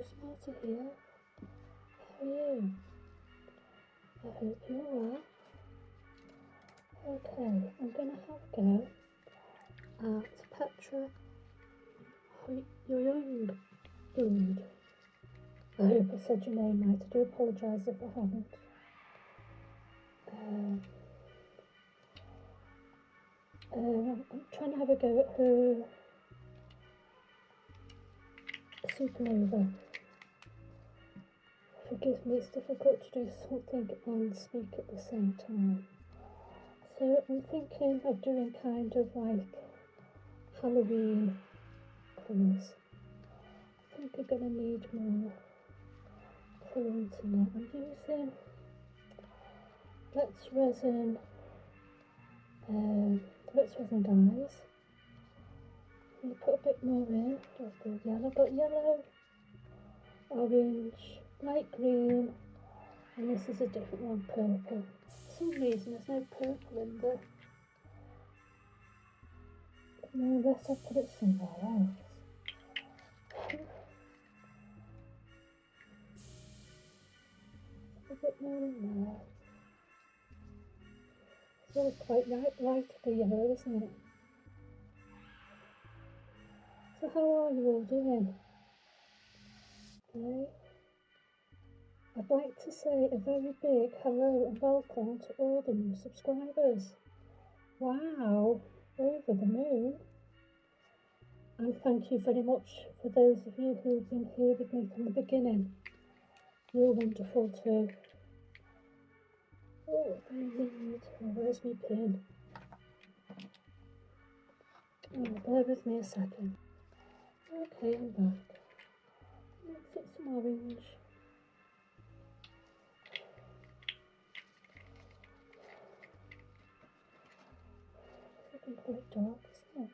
Smarty here. How are you? I hope you're well. Okay, I'm going to have a go at Petra JongBloed. I hope I said your name right. I do apologise if I haven't. I'm trying to have a go at her supernova. Forgive me, it's difficult to do something and speak at the same time. So I'm thinking of doing kind of like Halloween colours. I think I'm going to need more colouring tonight. I'm using Let's Resin dyes. I'm going to put a bit more in of the yellow. I've got yellow, orange, light green, and this is a different one, purple. For some reason there's no purple in there. Unless I put it somewhere else. A bit more in there. It's always quite light the yellow, isn't it? So how are you all doing? Okay. I'd like to say a very big hello and welcome to all the new subscribers. Wow, over the moon. And thank you very much for those of you who have been here with me from the beginning. You're wonderful too. Oh, I need, where's my pin? Oh, bear with me a second. Okay, I'm back. Let's get some orange. It's looking quite dark, isn't it?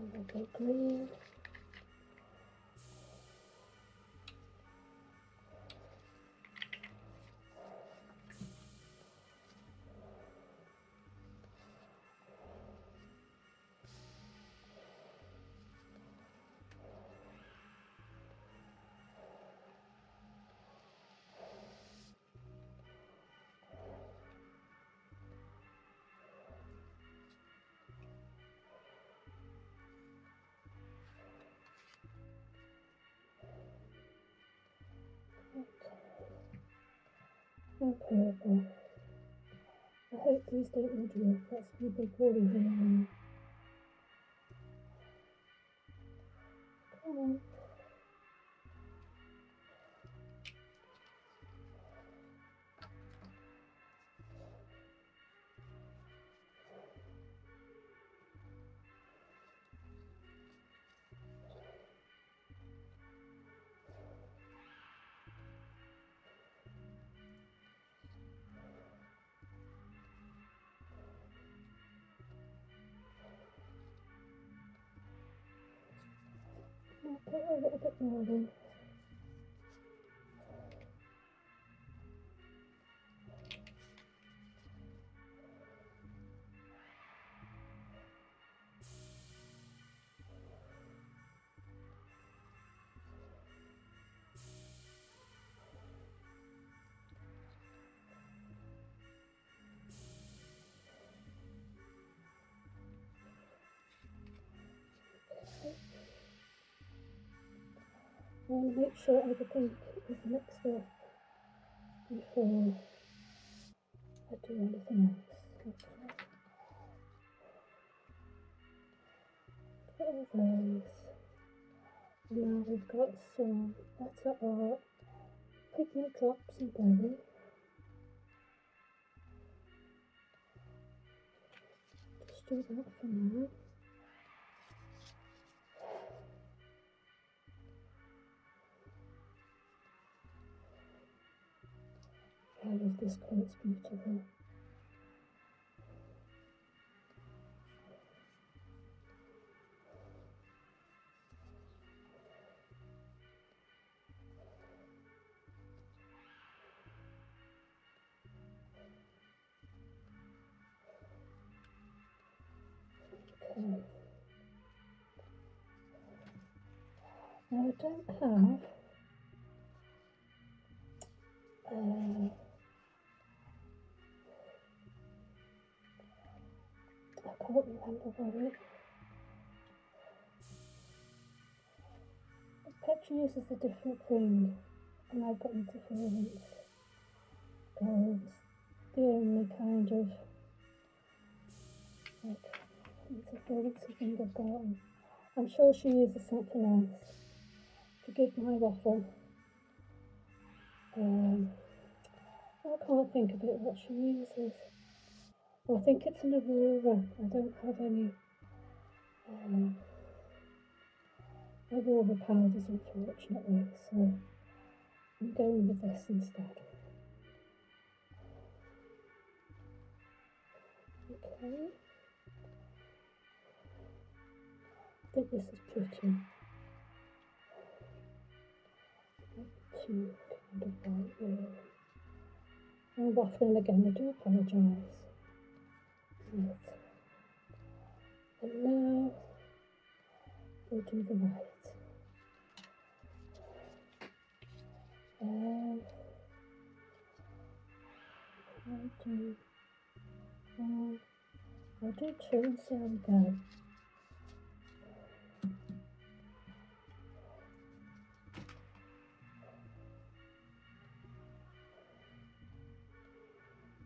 A bit green. And purple. I hope these don't muddy up, that's my big worry here now. Come on. I'll put a little bit more in. I want to make sure everything is mixed up before I do anything else. Okay. Put all those. Now we've got some Etter Art pigment drops and berry. Just do that for now. love this colour, it's beautiful. Okay. Now I don't have I can't remember what it. Petra uses a different thing, and I've got interference. It's the only kind of like interference thing I've got. I'm sure she uses something else. Forgive my waffle. I can't think of it what she uses. Well, I think it's an Aurora. I don't have any Aurora powders, unfortunately, so I'm going with this instead. Okay. I think this is pretty. Too kind of white, really. I'm waffling again, I do apologise. Right. And now we'll do the white. I'll do two and see how we go.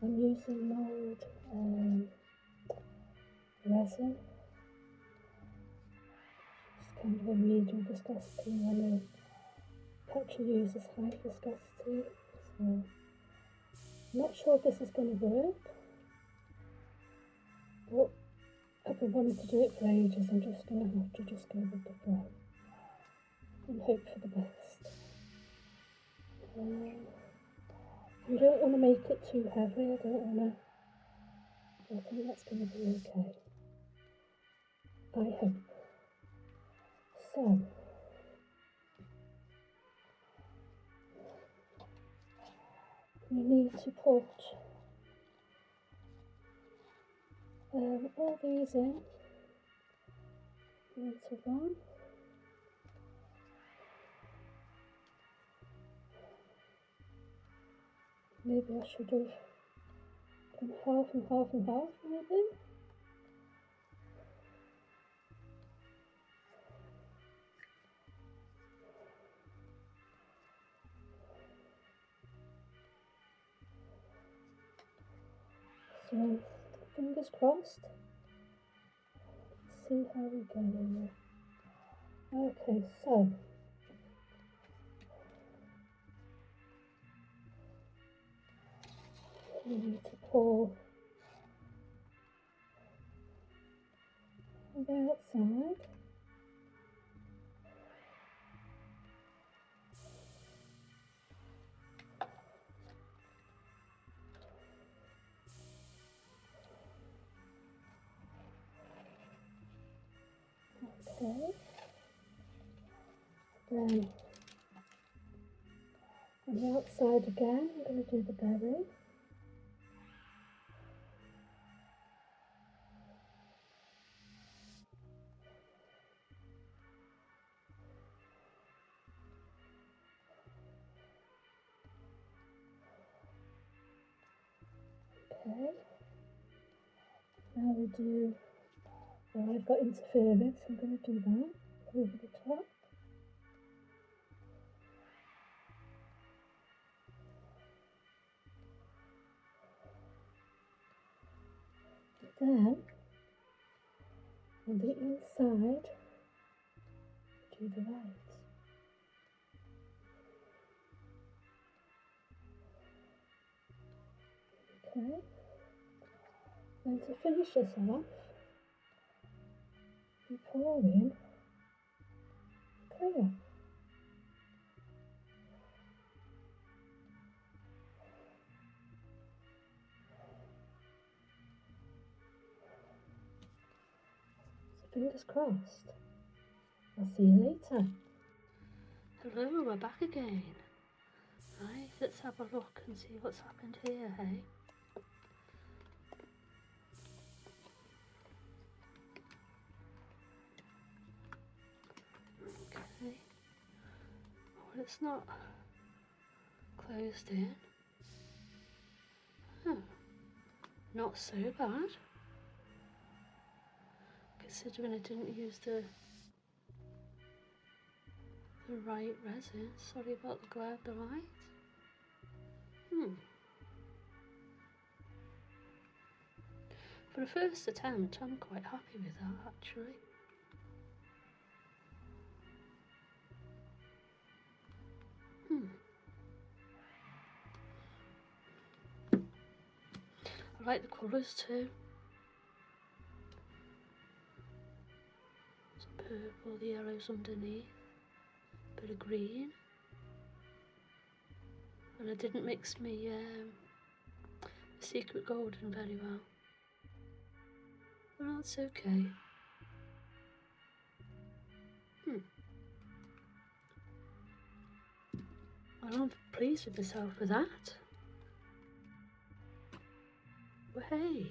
I'm using Mouldd resin. It's kind of a medium viscosity. I know Petra uses high viscosity, so I'm not sure if this is going to work, but I've been wanting to do it for ages. I'm just going to have to just go with the flow and hope for the best. You don't want to make it too heavy, I don't want to, I think that's going to be okay. I hope. So, we need to put all these into one. Maybe I should have done half and half and half, maybe. So, fingers crossed. Let's see how we go in there. Okay, so we need to pour on the outside. Okay. Then on the outside again, I'm going to do the berry. Okay. Now we do, well, I've got interference, I'm going to do that over the top. Then, on the inside, do the white. Okay. And to finish this off, we pour in clear. fingers crossed. I'll see you later. Hello, we're back again. Right, let's have a look and see what's happened here, hey? Okay. Well, it's not closed in. Huh. Not so bad. Considering I didn't use the right resin. Sorry about the glare of the light. For a first attempt, I'm quite happy with that actually. I like the colours too. Some purple, the yellows underneath, bit of green. And I didn't mix my secret golden very well. But that's okay. Well, I'm pleased with myself with that. Well, hey.